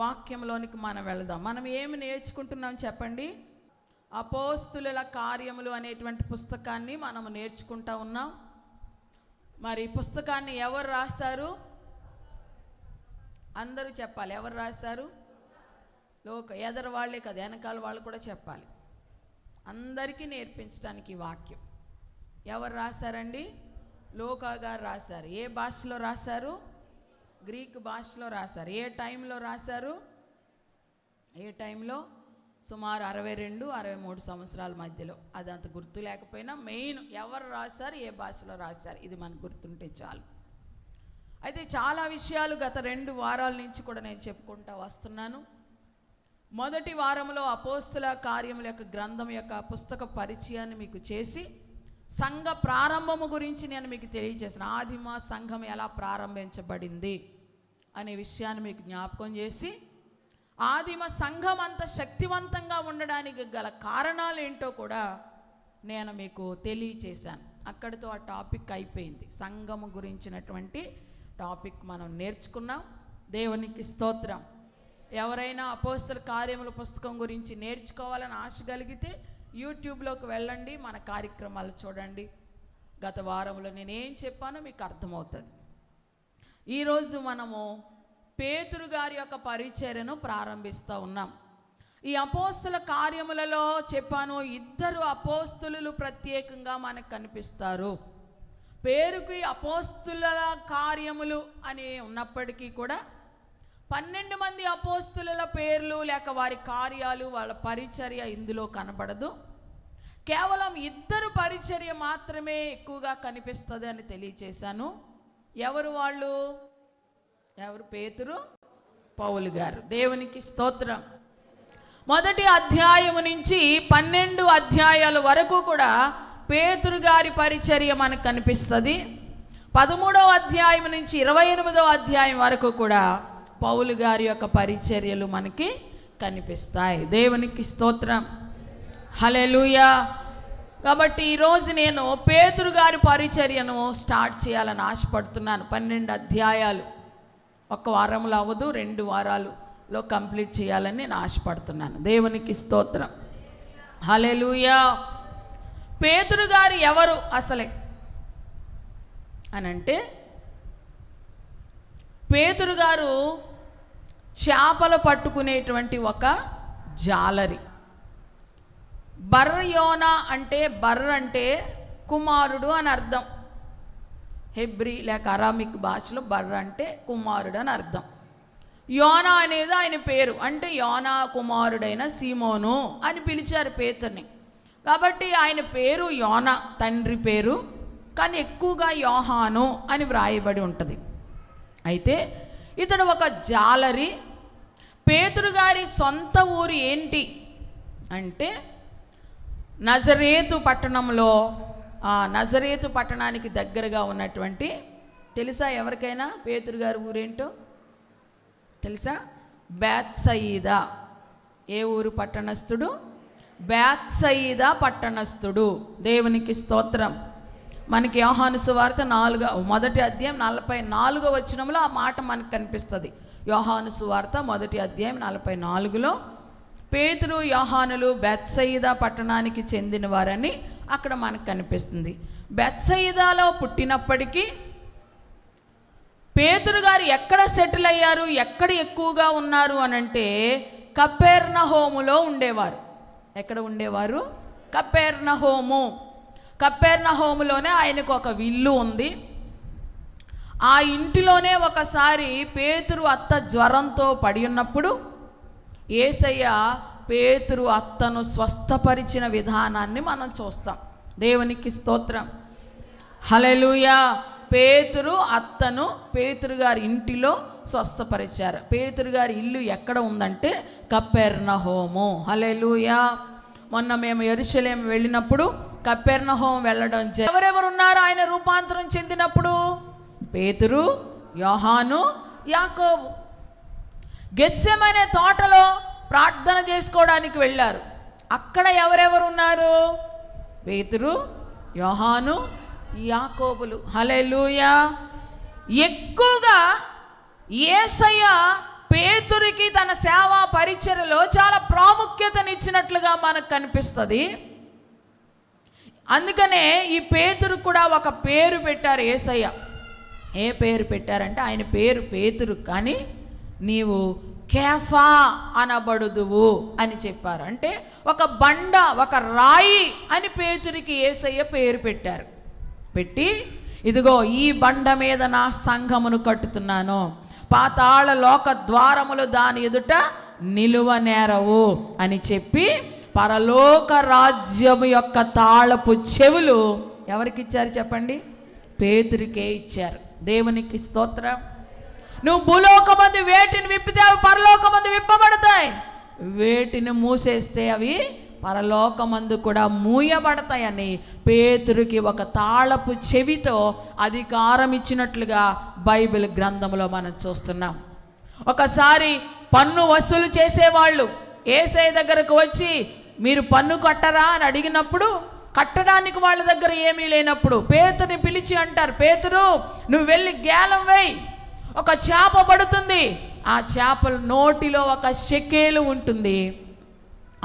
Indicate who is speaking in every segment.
Speaker 1: వాక్యంలోనికి మనం వెళదాం. మనం ఏమి నేర్చుకుంటున్నాం చెప్పండి? అపోస్తుల కార్యములు అనేటువంటి పుస్తకాన్ని మనం నేర్చుకుంటా ఉన్నాం. మరి పుస్తకాన్ని ఎవరు రాశారు? అందరూ చెప్పాలి. ఎవరు రాశారు? ఎదరు వాళ్ళే కదా, వెనకాల వాళ్ళు కూడా చెప్పాలి. అందరికీ నేర్పించడానికి వాక్యం ఎవరు రాశారండి? లూకా గారు రాశారు. ఏ భాషలో రాశారు? గ్రీక్ భాషలో రాశారు. ఏ టైంలో రాశారు? ఏ టైంలో? సుమారు 62-63 సంవత్సరాల మధ్యలో. అది అంత గుర్తు లేకపోయినా మెయిన్ ఎవరు రాశారు, ఏ భాషలో రాశారు, ఇది మనకు గుర్తుంటే చాలు. అయితే చాలా విషయాలు గత 2 వారాల నుంచి కూడా నేను చెప్పుకుంటూ వస్తున్నాను. మొదటి వారంలో అపోస్తుల కార్యముల యొక్క గ్రంథం యొక్క పుస్తక పరిచయాన్ని మీకు చేసి సంఘ ప్రారంభము గురించి నేను మీకు తెలియజేసిన ఆదిమ సంఘం ఎలా ప్రారంభించబడింది అనే విషయాన్ని మీకు జ్ఞాపకం చేసి ఆదిమ సంఘం అంత శక్తివంతంగా ఉండడానికి గల కారణాలు ఏంటో కూడా నేను మీకు తెలియచేశాను. అక్కడితో ఆ టాపిక్ అయిపోయింది. సంఘము గురించినటువంటి టాపిక్ మనం నేర్చుకున్నాం. దేవునికి స్తోత్రం. ఎవరైనా అపోస్తల కార్యముల పుస్తకం గురించి నేర్చుకోవాలని ఆశ కలిగితే యూట్యూబ్లోకి వెళ్ళండి, మన కార్యక్రమాలు చూడండి. గత వారంలో నేనేం చెప్పానో మీకు అర్థమవుతుంది. ఈరోజు మనము పేతురు గారి యొక్క పరిచర్యను ప్రారంభిస్తూ ఉన్నాం. ఈ అపోస్తల కార్యములలో చెప్పాను, 2 అపోస్తులు ప్రత్యేకంగా మనకు కనిపిస్తారు. పేరుకి అపోస్తుల కార్యములు అని ఉన్నప్పటికీ కూడా 12 మంది అపోస్తుల పేర్లు లేక వారి కార్యాలు, వాళ్ళ పరిచర్య ఇందులో కనబడదు. కేవలం 2 పరిచర్య మాత్రమే ఎక్కువగా కనిపిస్తుంది అని తెలియచేశాను. ఎవరు వాళ్ళు? ఎవరు? పేతురు, పౌలు గారు. దేవునికి స్తోత్రం. మొదటి అధ్యాయము నుంచి 12 అధ్యాయాల వరకు కూడా పేతురు గారి పరిచర్య మనకు కనిపిస్తుంది. 13వ అధ్యాయం నుంచి 28వ అధ్యాయం వరకు కూడా పౌలు గారి యొక్క పరిచర్యలు మనకి కనిపిస్తాయి. దేవునికి స్తోత్రం. హల్లెలూయా. కాబట్టి ఈరోజు నేను పేతురు గారి పరిచర్యను స్టార్ట్ చేయాలని ఆశపడుతున్నాను. 12 అధ్యాయాలు ఒక వారంలో అవ్వదు, 2 వారాలలో కంప్లీట్ చేయాలని నేను ఆశపడుతున్నాను. దేవునికి స్తోత్రం. హల్లెలూయా. పేతురు గారు ఎవరు అసలే అనంటే, పేతురు గారు చేపలు పట్టుకునేటువంటి ఒక జాలరి. బర్యోనా అంటే, బర్ర అంటే కుమారుడు అని అర్థం. హెబ్రీ లేక అరామిక్ భాషలో బర్ర అంటే కుమారుడు అని అర్థం. యోనా అనేది ఆయన పేరు, అంటే యోనా కుమారుడైన సీమోను అని పిలిచారు పేతుర్ని. కాబట్టి ఆయన పేరు యోనా, తండ్రి పేరు, కానీ ఎక్కువగా యోహాను అని వ్రాయబడి ఉంటుంది. అయితే ఇతడు ఒక జాలరి. పేతురు గారి సొంత ఊరు ఏంటి అంటే నజరేతు పట్టణంలో, నజరేతు పట్టణానికి దగ్గరగా ఉన్నటువంటి, తెలుసా ఎవరికైనా పేతురు గారి ఊరేంటో తెలుసా? బేత్సయిదా. ఏ ఊరు పట్టణస్థుడు? బేత్సయిదా పట్టణస్థుడు. దేవునికి స్తోత్రం. మనకి యోహాను సువార్త 1వ అధ్యాయం 44వ వచనంలో ఆ మాట మనకు కనిపిస్తుంది. యోహాను సువార్త 1వ అధ్యాయం 44లో పేతురు యోహానులు బేత్సయిదా పట్టణానికి చెందిన వారని అక్కడ మనకు కనిపిస్తుంది. బేత్సయిదాలో పుట్టినప్పటికీ పేతురు గారు ఎక్కడ సెటిల్ అయ్యారు, ఎక్కడ ఎక్కువగా ఉన్నారు అనంటే కపెర్నహూములో ఉండేవారు. ఎక్కడ ఉండేవారు? కపెర్నహూము. కపెర్నహూములోనే ఆయనకు ఒక ఇల్లు ఉంది. ఆ ఇంటిలోనే ఒకసారి పేతురు అత్త జ్వరంతో పడి ఉన్నప్పుడు యేసయ్య పేతురు అత్తను స్వస్థపరిచిన విధానాన్ని మనం చూస్తాం. దేవునికి స్తోత్రం. హల్లెలూయా. పేతురు అత్తను పేతురు గారి ఇంటిలో స్వస్థపరిచారు. పేతురు గారి ఇల్లు ఎక్కడ ఉందంటే కపెర్నహూము. హల్లెలూయా. మొన్న మేము యెరూషలేము వెళ్ళినప్పుడు కపెర్నహూము వెళ్ళడం ఎవరెవరు ఉన్నారు ఆయన రూపాంతరం చెందినప్పుడు? పేతురు, యోహాను, యాకోబు. గెత్సెమనే తోటలో ప్రార్థన చేసుకోవడానికి వెళ్ళారు. అక్కడ ఎవరెవరు ఉన్నారు? పేతురు, యోహాను, యాకోబులు. హల్లెలూయా. ఎక్కువగా యేసయ్య పేతురికి తన సేవా పరిచర్యలో చాలా ప్రాముఖ్యతనిచ్చినట్లుగా మనకు కనిపిస్తుంది. అందుకనే ఈ పేతురు కూడా ఒక పేరు పెట్టారు యేసయ్య. ఏ పేరు పెట్టారంటే ఆయన పేరు పేతురు, కానీ నీవు కేఫా అనబడుదువు అని చెప్పారు. అంటే ఒక బండ, ఒక రాయి అని పేతురికి యేసయ్య పేరు పెట్టారు. పెట్టి ఇదిగో ఈ బండ మీద నా సంఘమును కట్టుతున్నాను, పాతాళ లోక ద్వారములు దాని ఎదుట నిలువనేరవు అని చెప్పి పరలోక రాజ్యము యొక్క తాళపు చెవులు ఎవరికి ఇచ్చారు చెప్పండి? పేతురికే ఇచ్చారు. దేవునికి స్తోత్రం. నువ్వు భూలోకమందు వేటిని విప్పితే అవి పరలోకమందు విప్పబడతాయి, వేటిని మూసేస్తే అవి పరలోకమందు కూడా మూయబడతాయని పేతురికి ఒక తాళపు చెవితో అధికారం ఇచ్చినట్లుగా బైబిల్ గ్రంథంలో మనం చూస్తున్నాం. ఒకసారి పన్ను వసూలు చేసేవాళ్ళు యేసయ్య దగ్గరకు వచ్చి మీరు పన్ను కట్టరా అని అడిగినప్పుడు, కట్టడానికి వాళ్ళ దగ్గర ఏమీ లేనప్పుడు పేతురుని పిలిచి అంటారు, పేతురు నువ్వు వెళ్ళి గేలం వేయి, ఒక చేప పడుతుంది, ఆ చేపల నోటిలో ఒక షెకేలు ఉంటుంది,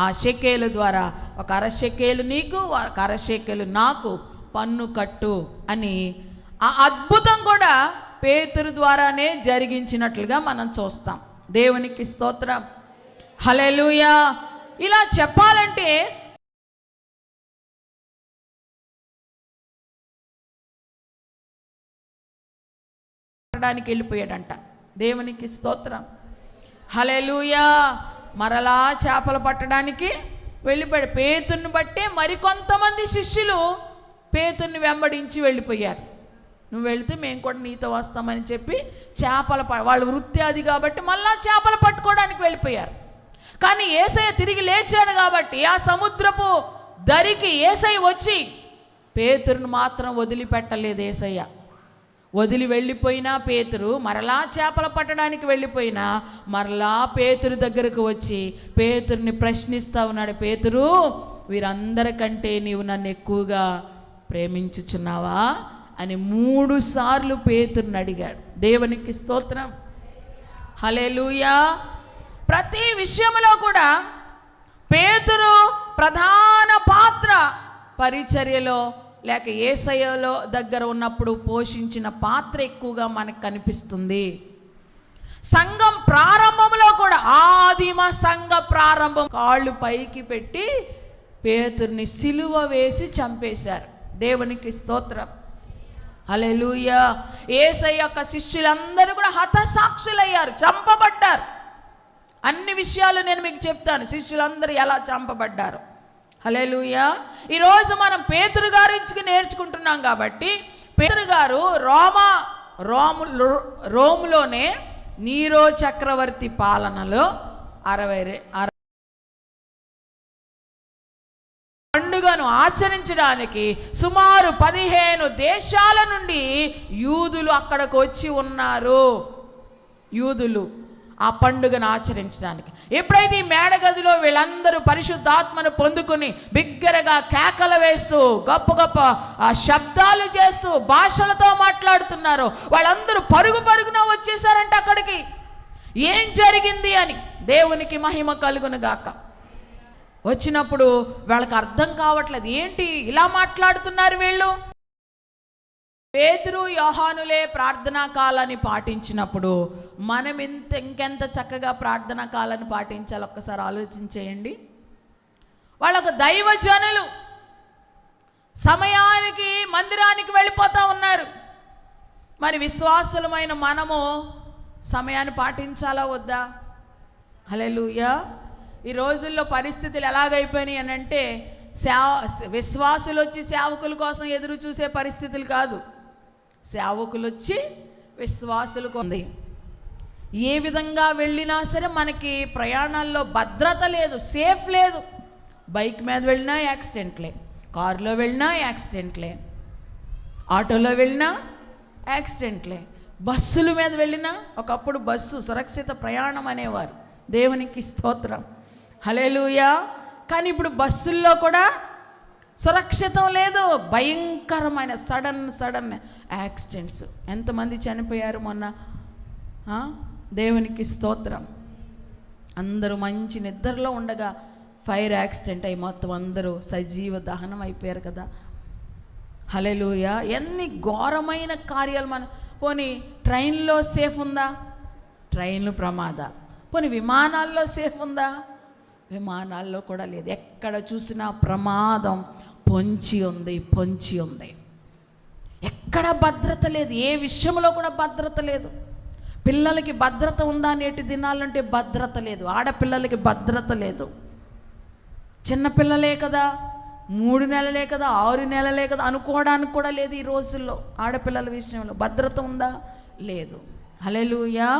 Speaker 1: ఆ షెకేలు ద్వారా ఒక అరషెకేలు నీకు, ఒక అరషెకేలు నాకు పన్ను కట్టు అని ఆ అద్భుతం కూడా పేతురు ద్వారానే జరిగించినట్లుగా మనం చూస్తాం. దేవునికి స్తోత్రం. హల్లెలూయా. ఇలా చెప్పాలంటే వెళ్ళిపోయాడంట. దేవునికి స్తోత్రం. హల్లెలూయా. మరలా చేపలు పట్టడానికి వెళ్ళిపోయాడు. పేతుర్ని బట్టే మరికొంతమంది శిష్యులు పేతుర్ని వెంబడించి వెళ్ళిపోయారు. నువ్వు వెళితే మేము కూడా నీతో వస్తామని చెప్పి వాళ్ళ వృత్తి అది కాబట్టి మళ్ళా చేపలు పట్టుకోవడానికి వెళ్ళిపోయారు. కానీ యేసయ్య తిరిగి లేచాడు కాబట్టి ఆ సముద్రపు దరికి యేసయ్య వచ్చి పేతురును మాత్రం వదిలిపెట్టలేదు. యేసయ్య వదిలి వెళ్ళిపోయినా పేతురు మరలా చేపలు పట్టడానికి వెళ్ళిపోయినా మరలా పేతురు దగ్గరకు వచ్చి పేతురుని ప్రశ్నిస్తూ ఉన్నాడు. పేతురు, వీరందరికంటే నీవు నన్ను ఎక్కువగా ప్రేమించుచున్నావా అని 3 సార్లు పేతురుని అడిగాడు. దేవునికి స్తోత్రం. హల్లెలూయా. ప్రతి విషయంలో కూడా పేతురు ప్రధాన పాత్ర పరిచర్యలో లేక యేసయ్యలో దగ్గర ఉన్నప్పుడు పోషించిన పాత్ర ఎక్కువగా మనకు కనిపిస్తుంది. సంఘం ప్రారంభంలో కూడా ఆదిమ సంఘ ప్రారంభం కాళ్ళు పైకి పెట్టి పేతురుని సిలువ వేసి చంపేశారు. దేవునికి స్తోత్రం. హల్లెలూయా. యేసయ్య యొక్క శిష్యులందరూ కూడా హతసాక్షులయ్యారు, చంపబడ్డారు. అన్ని విషయాలు నేను మీకు చెప్తాను, శిష్యులందరూ ఎలా చంపబడ్డారు. హల్లెలూయా. ఈరోజు మనం పేతురు గారించి నేర్చుకుంటున్నాం కాబట్టి పేతురు గారు రోములోనే నీరో చక్రవర్తి పాలనలో 60 పండుగను ఆచరించడానికి సుమారు 15 దేశాల నుండి యూదులు అక్కడికి వచ్చి ఉన్నారు. యూదులు ఆ పండుగను ఆచరించడానికి ఎప్పుడైతే ఈ మేడగదిలో వీళ్ళందరూ పరిశుద్ధాత్మను పొందుకుని బిగ్గరగా కేకలు వేస్తూ గొప్ప గొప్ప శబ్దాలు చేస్తూ భాషలతో మాట్లాడుతున్నారు, వాళ్ళందరూ పరుగున వచ్చేసారంట అక్కడికి. ఏం జరిగింది అని దేవునికి మహిమ కలుగును గాక. వచ్చినప్పుడు వాళ్ళకి అర్థం కావట్లేదు, ఏంటి ఇలా మాట్లాడుతున్నారు వీళ్ళు. పేతురు యోహానులే ప్రార్థనా కాలాన్ని పాటించినప్పుడు మనం ఇంకెంత చక్కగా ప్రార్థనా కాలాన్ని పాటించాలి ఒక్కసారి ఆలోచించేయండి. వాళ్ళకు దైవజనులు సమయానికి మందిరానికి వెళ్ళిపోతూ ఉన్నారు. మరి విశ్వాసులమైన మనము సమయాన్ని పాటించాలా వద్దా? హల్లెలూయా. ఈ రోజుల్లో పరిస్థితులు ఎలాగైపోయినాయి అని అంటే విశ్వాసులు వచ్చి సేవకుల కోసం ఎదురు చూసే పరిస్థితులు కాదు, సేవకులు వచ్చి విశ్వాసులు కొంది. ఏ విధంగా వెళ్ళినా సరే మనకి ప్రయాణాల్లో భద్రత లేదు, సేఫ్ లేదు. బైక్ మీద వెళ్ళినా యాక్సిడెంట్లే, కారులో వెళ్ళినా యాక్సిడెంట్లే, ఆటోలో వెళ్ళినా యాక్సిడెంట్లే, బస్సుల మీద వెళ్ళినా. ఒకప్పుడు బస్సు సురక్షిత ప్రయాణం అనేవారు. దేవునికి స్తోత్రం. హల్లెలూయా. కానీ ఇప్పుడు బస్సుల్లో కూడా సురక్షితం లేదు, భయంకరమైన సడన్ యాక్సిడెంట్స్. ఎంతమంది చనిపోయారు మొన్న? దేవునికి స్తోత్రం. అందరూ మంచి నిద్రలో ఉండగా ఫైర్ యాక్సిడెంట్ అయి మొత్తం అందరూ సజీవ దహనం అయిపోయారు కదా. హల్లెలూయా. ఎన్ని ఘోరమైన కార్యాలు. మన పోనీ ట్రైన్లో సేఫ్ ఉందా? ట్రైన్లు ప్రమాదాలు. పోనీ విమానాల్లో సేఫ్ ఉందా? విమానాల్లో కూడా లేదు. ఎక్కడ చూసినా ప్రమాదం పొంచి ఉంది. ఎక్కడ భద్రత లేదు, ఏ విషయంలో కూడా భద్రత లేదు. పిల్లలకి భద్రత ఉందా నేటి దినాలంటే భద్రత లేదు. ఆడపిల్లలకి భద్రత లేదు. చిన్నపిల్లలే కదా, 3 నెలలే కదా, 6 నెలలే కదా అనుకోవడానికి కూడా లేదు. ఈ రోజుల్లో ఆడపిల్లల విషయంలో భద్రత ఉందా? లేదు. హల్లెలూయా.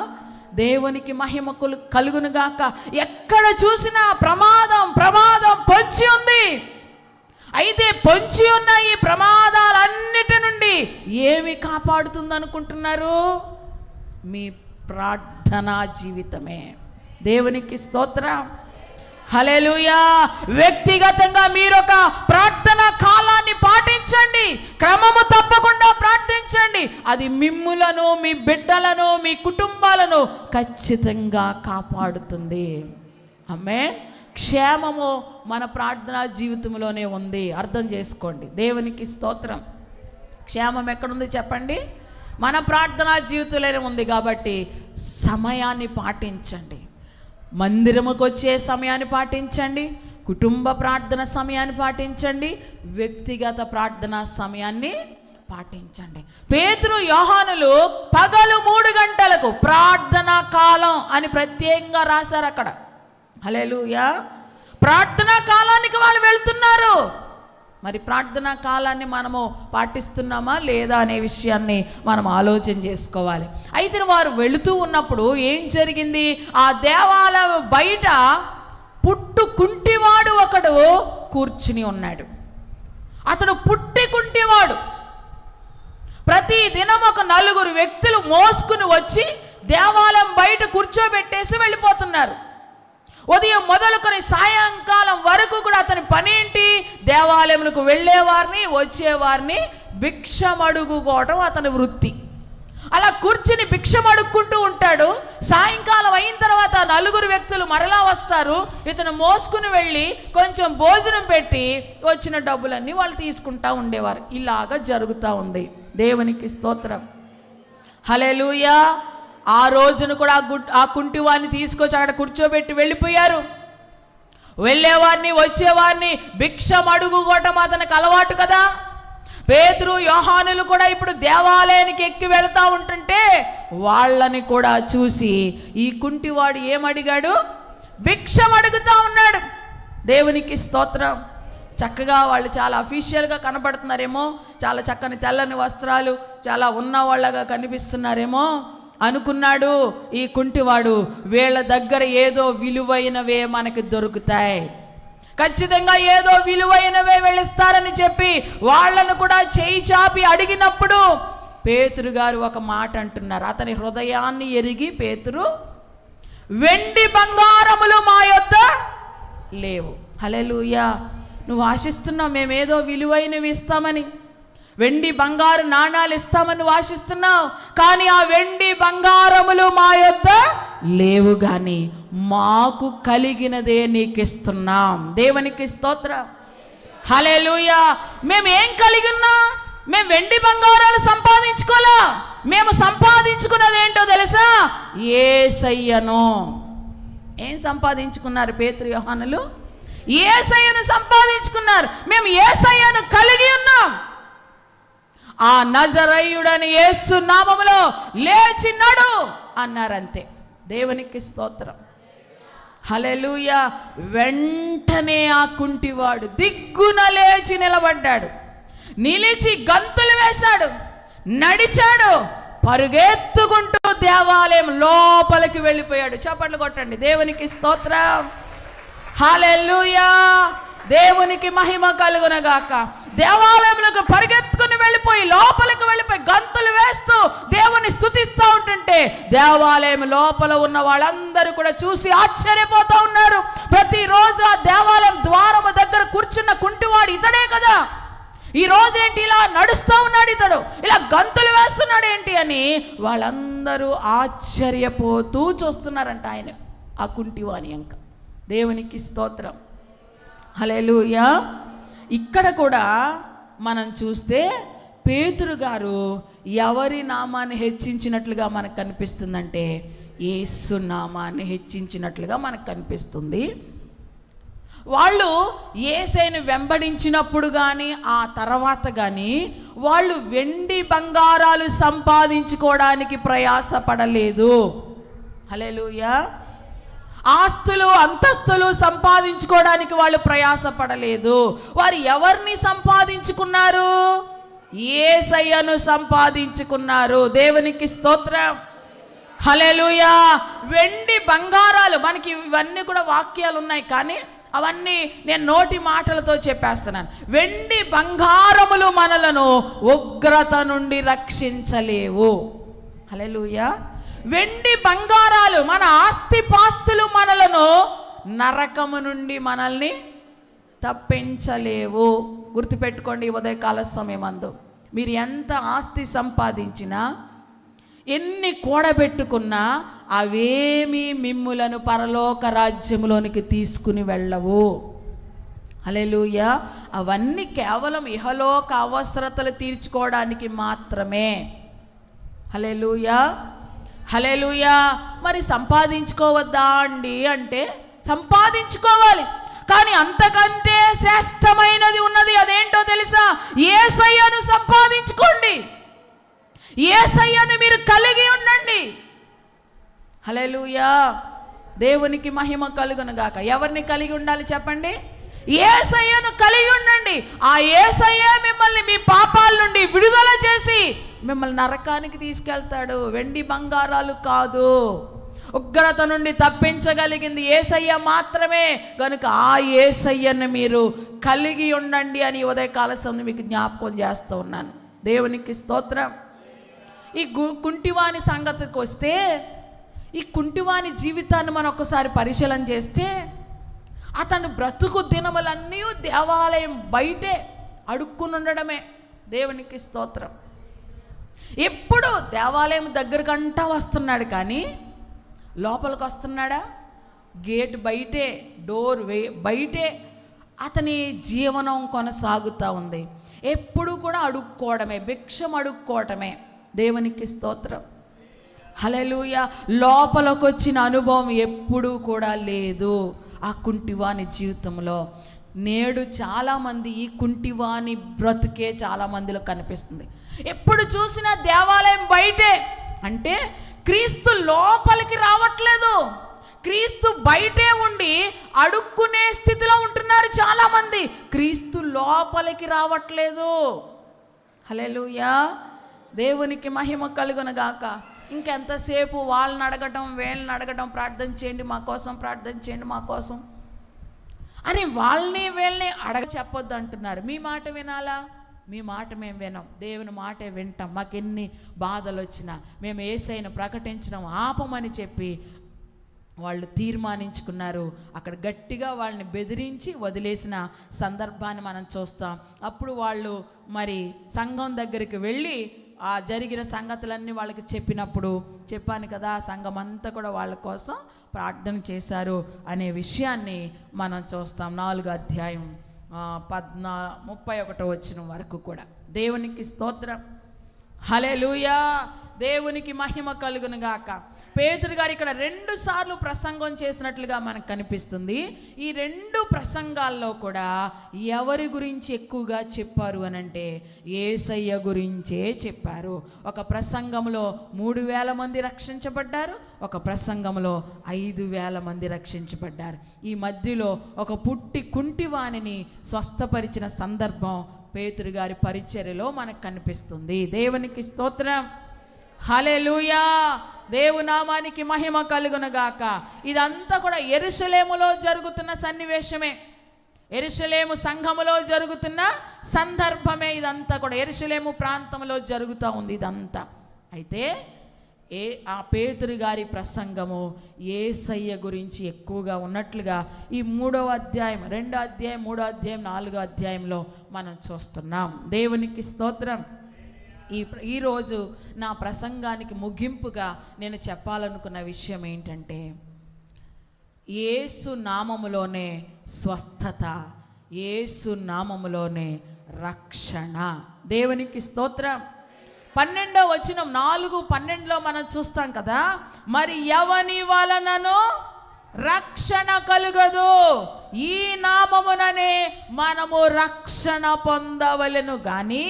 Speaker 1: దేవునికి మహిమ కలుగునుగాక. ఎక్కడ చూసినా ప్రమాదం పొంచి ఉంది. అయితే పొంచి ఉన్న ఈ ప్రమాదాలన్నిటి నుండి ఏమి కాపాడుతుంది అనుకుంటున్నారు? మీ ప్రార్థనా జీవితమే. దేవునికి స్తోత్రం. హల్లెలూయా. వ్యక్తిగతంగా మీరు ఒక ప్రార్థనా కాలాన్ని పాటించండి. క్రమము తప్పకుండా ప్రార్థించండి. అది మిమ్ములను, మీ బిడ్డలను, మీ కుటుంబాలను ఖచ్చితంగా కాపాడుతుంది. ఆమేన్. క్షేమము మన ప్రార్థనా జీవితంలోనే ఉంది. అర్థం చేసుకోండి. దేవునికి స్తోత్రం. క్షేమం ఎక్కడుంది చెప్పండి? మన ప్రార్థనా జీవితంలోనే ఉంది. కాబట్టి సమయాన్ని పాటించండి. మందిరముకు వచ్చే సమయాన్ని పాటించండి. కుటుంబ ప్రార్థన సమయాన్ని పాటించండి. వ్యక్తిగత ప్రార్థనా సమయాన్ని పాటించండి. పేతురు యోహానులు పగలు 3 గంటలకు ప్రార్థనా కాలం అని ప్రత్యేకంగా రాశారు అక్కడ. హల్లెలూయా. ప్రార్థనా కాలానికి వాళ్ళు వెళ్తున్నారు. మరి ప్రార్థనా కాలాన్ని మనము పాటిస్తున్నామా లేదా అనే విషయాన్ని మనం ఆలోచన చేసుకోవాలి. అయితే వారు వెళుతూ ఉన్నప్పుడు ఏం జరిగింది? ఆ దేవాలయం బయట పుట్టు కుంటివాడు ఒకడు కూర్చుని ఉన్నాడు. అతడు పుట్టి కుంటివాడు. ప్రతి దినం ఒక 4 వ్యక్తులు మోసుకుని వచ్చి దేవాలయం బయట కూర్చోబెట్టేసి వెళ్ళిపోతున్నారు. ఉదయం మొదలుకొని సాయంకాలం వరకు కూడా అతని పని ఏంటి? దేవాలయములకు వెళ్ళేవారిని వచ్చేవారిని భిక్షమడుగుకోవటం అతని వృత్తి. అలా కూర్చుని భిక్షమడుక్కుంటూ ఉంటాడు. సాయంకాలం అయిన తర్వాత 4 వ్యక్తులు మరలా వస్తారు. ఇతను మోసుకుని వెళ్ళి కొంచెం భోజనం పెట్టి వచ్చిన డబ్బులన్నీ వాళ్ళు తీసుకుంటా ఉండేవారు. ఇలాగా జరుగుతూ ఉంది. దేవునికి స్తోత్రం. హల్లెలూయా. ఆ రోజును కూడా ఆ కుంటివాడిని తీసుకొచ్చి అక్కడ కూర్చోబెట్టి వెళ్ళిపోయారు. వెళ్ళేవారిని వచ్చేవారిని భిక్షం అడుగుకోవటం అతనికి అలవాటు కదా. పేతురు యోహానులు కూడా ఇప్పుడు దేవాలయానికి ఎక్కి వెళ్తా ఉంటుంటే వాళ్ళని కూడా చూసి ఈ కుంటివాడు ఏమడిగాడు? భిక్షం అడుగుతా ఉన్నాడు. దేవునికి స్తోత్రం. చక్కగా వాళ్ళు చాలా అఫీషియల్గా కనబడుతున్నారేమో, చాలా చక్కని తెల్లని వస్త్రాలు, చాలా ఉన్నవాళ్ళగా కనిపిస్తున్నారేమో అనుకున్నాడు ఈ కుంటివాడు. వీళ్ళ దగ్గర ఏదో విలువైనవే మనకి దొరుకుతాయి, ఖచ్చితంగా ఏదో విలువైనవే వెళ్ళిస్తారని చెప్పి వాళ్ళను కూడా చేయి చాపి అడిగినప్పుడు పేతురు గారు ఒక మాట అంటున్నారు. అతని హృదయాన్ని ఎరిగి పేతురు, వెండి బంగారములు మా యొద్ద లేవు. హల్లెలూయా. నువ్వు ఆశిస్తున్నావు మేమేదో విలువైనవి ఇస్తామని, వెండి బంగారు నాణాలు ఇస్తామని ఆశిస్తున్నావు. కానీ ఆ వెండి బంగారములు మా యొద్ద లేవు, కానీ మాకు కలిగినదే నీకు ఇస్తున్నాం. దేవునికి స్తోత్రం. హల్లెలూయా. మేము ఏం కలిగి ఉన్నాం? మేము వెండి బంగారాలు సంపాదించుకోలే. మేము సంపాదించుకున్నది ఏంటో తెలుసా? యేసయ్యను. ఏం సంపాదించుకున్నారు పేతురు యోహానులు? యేసయ్యను సంపాదించుకున్నారు. మేము యేసయ్యను కలిగి ఉన్నాం. ఆ నజరేయుడని యేసు నామములో లేచి నడు అన్నారంతే. దేవునికి స్తోత్రం. హల్లెలూయా. వెంటనే ఆ కుంటివాడు దిగ్గున లేచి నిలబడ్డాడు. నిలిచి గంతులు వేశాడు, నడిచాడు, పరుగెత్తుకుంటూ దేవాలయం లోపలికి వెళ్ళిపోయాడు. చప్పట్లు కొట్టండి. దేవునికి స్తోత్రం. హల్లెలూయా. దేవునికి మహిమ కలుగునగాక. దేవాలయంలోకి పరిగెత్తుకుని వెళ్ళిపోయి లోపలికి వెళ్ళిపోయి గంతులు వేస్తూ దేవుని స్తుతిస్తూ ఉంటుంటే దేవాలయం లోపల ఉన్న వాళ్ళందరూ కూడా చూసి ఆశ్చర్యపోతూ ఉన్నారు. ప్రతిరోజు ఆ దేవాలయం ద్వారము దగ్గర కూర్చున్న కుంటివాడు ఇతడే కదా. ఈ రోజేంటి ఇలా నడుస్తూ ఉన్నాడు, ఇతడు ఇలా గంతులు వేస్తున్నాడు ఏంటి అని వాళ్ళందరూ ఆశ్చర్యపోతూ చూస్తున్నారంట ఆయన ఆ కుంటివాని అంక. దేవునికి స్తోత్రం, హల్లెలూయా. ఇక్కడ కూడా మనం చూస్తే పేతురు గారు ఎవరి నామాన్ని హెచ్చించినట్లుగా మనకు కనిపిస్తుందంటే యేసు నామాన్ని హెచ్చించినట్లుగా మనకు కనిపిస్తుంది. వాళ్ళు యేసుని వెంబడించినప్పుడు కానీ ఆ తర్వాత కానీ వాళ్ళు వెండి బంగారాలు సంపాదించుకోవడానికి ప్రయాసపడలేదు. హల్లెలూయా. ఆస్తులు అంతస్తులు సంపాదించుకోవడానికి వాళ్ళు ప్రయాసపడలేదు. వారు ఎవరిని సంపాదించుకున్నారు? యేసయ్యను సంపాదించుకున్నారు. దేవునికి స్తోత్రం, హల్లెలూయా. వెండి బంగారాలు, మనకి ఇవన్నీ కూడా వాక్యాలు ఉన్నాయి కానీ అవన్నీ నేను నోటి మాటలతో చెప్పేస్తున్నాను. వెండి బంగారములు మనలను ఉగ్రత నుండి రక్షించలేవు. హల్లెలూయా. వెండి బంగారాలు, మన ఆస్తిపాస్తులు మనలను నరకము నుండి మనల్ని తప్పించలేవు. గుర్తుపెట్టుకోండి, ఉదయకాల సమయమందు మీరు ఎంత ఆస్తి సంపాదించినా, ఎన్ని కూడబెట్టుకున్నా అవేమీ మిమ్ములను పరలోక రాజ్యములోనికి తీసుకుని వెళ్ళవు. హల్లెలూయా. అవన్నీ కేవలం ఇహలోక అవసరతలు తీర్చుకోవడానికి మాత్రమే. హల్లెలూయా, హల్లెలూయా. మరి సంపాదించుకోవద్దా అండి అంటే సంపాదించుకోవాలి, కానీ అంతకంటే శ్రేష్టమైనది ఉన్నది. అదేంటో తెలుసా? యేసయ్యను సంపాదించుకోండి, యేసయ్యను మీరు కలిగి ఉండండి. హల్లెలూయా. దేవునికి మహిమ కలుగును గాక. ఎవరిని కలిగి ఉండాలి చెప్పండి? యేసయ్యను కలిగి ఉండండి. ఆ యేసయ్య మిమ్మల్ని మీ పాపాల నుండి విడుదల చేసి మిమ్మల్ని నరకానికి తీసుకెళ్తాడు. వెండి బంగారాలు కాదు. ఉగ్రత నుండి తప్పించగలిగింది యేసయ్య మాత్రమే. కనుక ఆ యేసయ్యను మీరు కలిగి ఉండండి అని ఉదయకాల సమయం మీకు జ్ఞాపకం చేస్తూ ఉన్నాను. దేవునికి స్తోత్రం. ఈ కుంటివాని సంగతికి వస్తే, ఈ కుంటివాని జీవితాన్ని మనం ఒక్కసారి పరిశీలన చేస్తే, అతను బ్రతుకు దినములన్నీ దేవాలయం బయటే అడుక్కుని ఉండడమే. దేవునికి స్తోత్రం. ఎప్పుడు దేవాలయం దగ్గరకంటా వస్తున్నాడు కానీ లోపలికి వస్తున్నాడా? గేట్ బయటే, డోర్ బయటే అతని జీవనం కొనసాగుతూ ఉంది. ఎప్పుడు కూడా అడుక్కోవడమే, భిక్షం అడుక్కోవటమే. దేవునికి స్తోత్రం, హల్లెలూయా. లోపలికి వచ్చిన అనుభవం ఎప్పుడూ కూడా లేదు ఆ కుంటివాని జీవితంలో. నేడు చాలామంది ఈ కుంటివాని బ్రతుకే చాలామందిలో కనిపిస్తుంది. ఎప్పుడు చూసినా దేవాలయం బయటే, అంటే క్రీస్తు లోపలికి రావట్లేదు. క్రీస్తు బయటే ఉండి అడుక్కునే స్థితిలో ఉంటున్నారు చాలామంది. క్రీస్తు లోపలికి రావట్లేదు. హల్లెలూయా. దేవునికి మహిమ కలుగును గాక. ఇంకెంతసేపు వాళ్ళని అడగటం, వీళ్ళని అడగటం, ప్రార్థన చేయండి మా కోసం, ప్రార్థన చేయండి మా కోసం అని వాళ్ళని వీళ్ళని చెప్పొద్దు అంటున్నారు. మీ మాట వినాలా? మీ మాట మేము వినం, దేవుని మాటే వింటాం. మాకెన్ని బాధలు వచ్చినా మేము యేసయ్యను ప్రకటించడం ఆపమని చెప్పి వాళ్ళు తీర్మానించుకున్నారు. అక్కడ గట్టిగా వాళ్ళని బెదిరించి వదిలేసిన సందర్భాన్ని మనం చూస్తాం. అప్పుడు వాళ్ళు మరి సంఘం దగ్గరికి వెళ్ళి ఆ జరిగిన సంగతులన్నీ వాళ్ళకి చెప్పినప్పుడు, చెప్పాను కదా, సంఘం అంతా కూడా వాళ్ళ కోసం ప్రార్థన చేశారు అనే విషయాన్ని మనం చూస్తాం. 4వ అధ్యాయం 31వ వచనం వరకు కూడా. దేవునికి స్తోత్రం, హల్లెలూయా. దేవునికి మహిమ కలుగును గాక. పేతురు గారు ఇక్కడ 2 సార్లు ప్రసంగం చేసినట్లుగా మనకు కనిపిస్తుంది. ఈ 2 ప్రసంగాల్లో కూడా ఎవరి గురించి ఎక్కువగా చెప్పారు అనంటే యేసయ్య గురించే చెప్పారు. ఒక ప్రసంగంలో 3000 మంది రక్షించబడ్డారు, ఒక ప్రసంగంలో 5000 మంది రక్షించబడ్డారు. ఈ మధ్యలో ఒక పుట్టి కుంటివానిని స్వస్థపరిచిన సందర్భం పేతురు గారి పరిచర్యలో మనకు కనిపిస్తుంది. దేవునికి స్తోత్రం, హల్లెలూయా. దేవునామానికి మహిమ కలుగును గాక. ఇదంతా కూడా యెరూషలేములో జరుగుతున్న సన్నివేశమే, యెరూషలేము సంఘములో జరుగుతున్న సందర్భమే. ఇదంతా కూడా యెరూషలేము ప్రాంతంలో జరుగుతూ ఉంది ఇదంతా. అయితే ఆ పేతురు గారి ప్రసంగము యేసయ్య గురించి ఎక్కువగా ఉన్నట్లుగా ఈ 3వ అధ్యాయం 2వ అధ్యాయం 3వ అధ్యాయం 4వ అధ్యాయంలో మనం చూస్తున్నాం. దేవునికి స్తోత్రం. ఈరోజు నా ప్రసంగానికి ముగింపుగా నేను చెప్పాలనుకున్న విషయం ఏంటంటే, యేసు నామములోనే స్వస్థత, యేసు నామములోనే రక్షణ. దేవునికి స్తోత్రం. 12వ వచనం 4:12లో మనం చూస్తాం కదా, మరి ఎవని వలనను రక్షణ కలుగదు, ఈ నామముననే మనము రక్షణ పొందవలెను గాని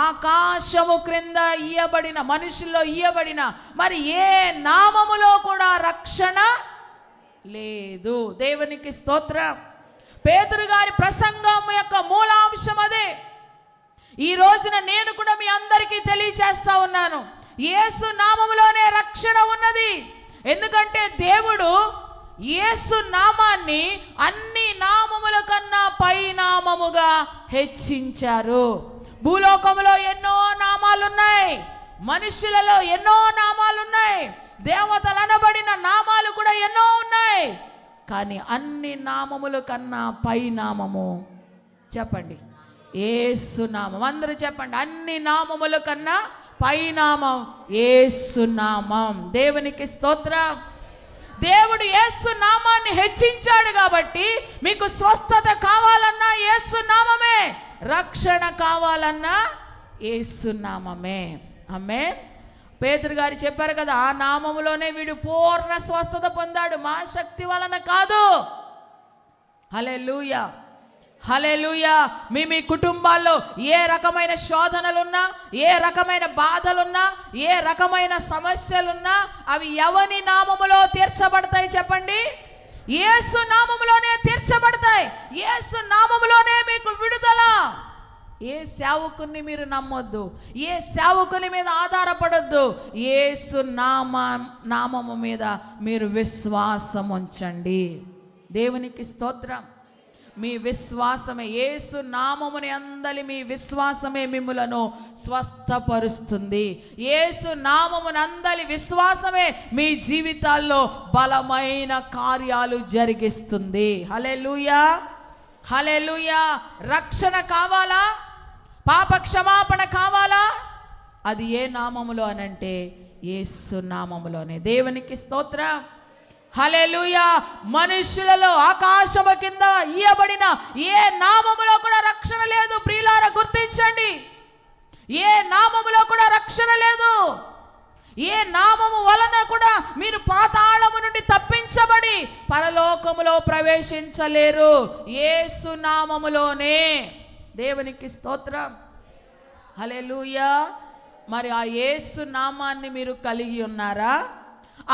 Speaker 1: ఆకాశము క్రింద ఇయ్యబడిన మనుషుల్లో ఇయ్యబడిన మరి ఏ నామములో కూడా రక్షణ లేదు. దేవునికి స్తోత్రం. పేతురు గారి ప్రసంగం యొక్క మూలాంశం అదే. ఈ రోజున నేను కూడా మీ అందరికీ తెలియచేస్తా ఉన్నాను, యేసు నామములోనే రక్షణ ఉన్నది. ఎందుకంటే దేవుడు యేసు నామాన్ని అన్ని నామముల కన్నా పై నామముగా హెచ్చించారు. భూలోకములో ఎన్నో నామాలున్నాయి, మనుషులలో ఎన్నో నామాలున్నాయి, దేవతలు అనబడిన నామాలు కూడా ఎన్నో ఉన్నాయి. కానీ అన్ని నామముల కన్నా పై నామము చెప్పండి, యేసు నామం. అందరూ చెప్పండి, అన్ని నామముల కన్నా పై నామం యేసు నామం. దేవునికి స్తోత్రం. దేవుడు యేసు నామాన్ని హెచ్చించాడు కాబట్టి మీకు స్వస్థత కావాలన్నా యేసు నామమే, రక్షణ కావాలన్నా యేసు నామమే. ఆమేన్. పేతురు గారు చెప్పారు కదా, ఆ నామములోనే వీడు పూర్ణ స్వస్థత పొందాడు, మా శక్తి వలన కాదు. హల్లెలూయా, హల్లెలూయా. మీ కుటుంబాల్లో ఏ రకమైన శోధనలున్నా, ఏ రకమైన బాధలున్నా, ఏ రకమైన సమస్యలున్నా అవి ఎవని నామములో తీర్చబడతాయి చెప్పండి? యేసు నామములోనే తీర్చబడతాయి. యేసు నామములోనే మీకు విడుదల. ఏ సేవకుని మీరు నమ్మొద్దు, ఏ సేవకుని మీద ఆధారపడొద్దు. యేసు నామము మీద మీరు విశ్వాసం ఉంచండి. దేవునికి స్తోత్రం. మీ విశ్వాసమే, యేసు నామముని అందలి మీ విశ్వాసమే మిమ్ములను స్వస్థపరుస్తుంది. యేసు నామముని అందలి విశ్వాసమే మీ జీవితాల్లో బలమైన కార్యాలు జరిగిస్తుంది. హల్లెలూయా, హల్లెలూయా. రక్షణ కావాలా? పాప క్షమాపణ కావాలా? అది ఏ నామములో అనంటే యేసు నామములోనే. దేవునికి స్తోత్రం. హల్లెలూయా. మనుషులలో ఆకాశము కింద ఇయ్యబడిన ఏ నామములో కూడా రక్షణ లేదు. ప్రియులారా గుర్తించండి, ఏ నామములో కూడా రక్షణ లేదు. ఏ నామము వలన కూడా మీరు పాతాళము నుండి తప్పించబడి పరలోకములో ప్రవేశించలేరు. యేసు నామములోనే. దేవునికి స్తోత్రం. హల్లెలూయా. మరి ఆ యేసు నామాన్ని మీరు కలిగి ఉన్నారా?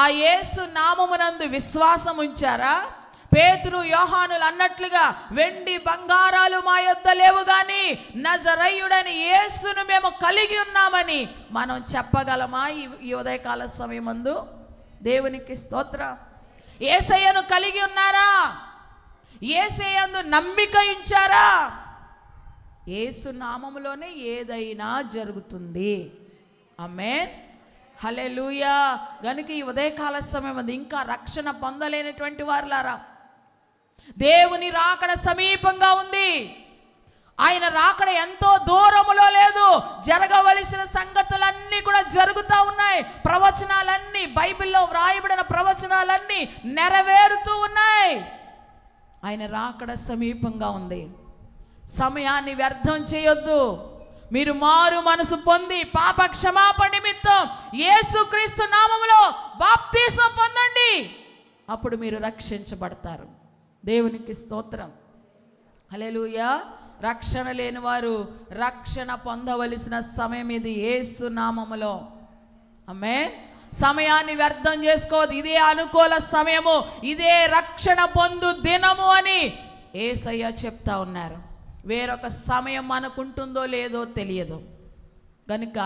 Speaker 1: ఆ యేసు నామమునందు విశ్వాసం ఉంచారా? పేతురు యోహానులు అన్నట్లుగా వెండి బంగారాలు మా యొద్ద లేవు గాని నజరేయుడని యేసును మేము కలిగి ఉన్నామని మనం చెప్పగలమా ఈ ఉదయకాల సమయమందు? దేవునికి స్తోత్రం. యేసయ్యను కలిగి ఉన్నారా? యేసయ్యందు నమ్మిక ఉంచారా? యేసు నామములోనే ఏదైనా జరుగుతుంది. ఆమేన్, హల్లెలూయా. గనుక ఈ ఉదయకాల సమయం ఇంకా రక్షణ పొందలేనటువంటి వారులారా, దేవుని రాకడ సమీపంగా ఉంది. ఆయన రాకడ ఎంతో దూరములో లేదు. జరగవలసిన సంగతులన్నీ కూడా జరుగుతూ ఉన్నాయి. ప్రవచనాలన్నీ, బైబిల్లో వ్రాయబడిన ప్రవచనాలన్నీ నెరవేరుతూ ఉన్నాయి. ఆయన రాకడ సమీపంగా ఉంది. సమయాన్ని వ్యర్థం చేయొద్దు. మీరు మారు మనసు పొంది పాప క్షమాపణ నిమిత్తం యేసుక్రీస్తు నామములో బాప్తిస్మం పొందండి. అప్పుడు మీరు రక్షించబడతారు. దేవునికి స్తోత్రం. హల్లెలూయా. రక్షణ లేని వారు రక్షణ పొందవలసిన సమయం ఇది యేసు నామములో. ఆమేన్. సమయాన్ని వ్యర్థం చేసుకోవద్దు. ఇదే అనుకూల సమయము, ఇదే రక్షణ పొందు దినము అని యేసయ్య చెప్తా ఉన్నారు. వేరొక సమయం మనకుంటుందో లేదో తెలియదు గనుక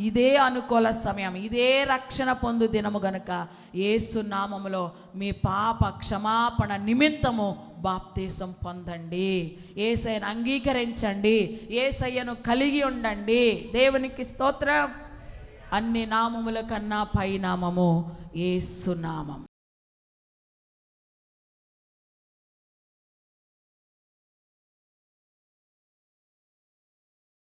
Speaker 1: ఇదే అనుకూల సమయం, ఇదే రక్షణ పొందు దినము గనుక యేసు నామములో మీ పాప క్షమాపణ నిమిత్తము బాప్తిసం పొందండి. యేసయ్యను అంగీకరించండి. యేసయ్యను కలిగి ఉండండి. దేవునికి స్తోత్రం. అన్ని నామముల కన్నా పై నామము యేసు నామం.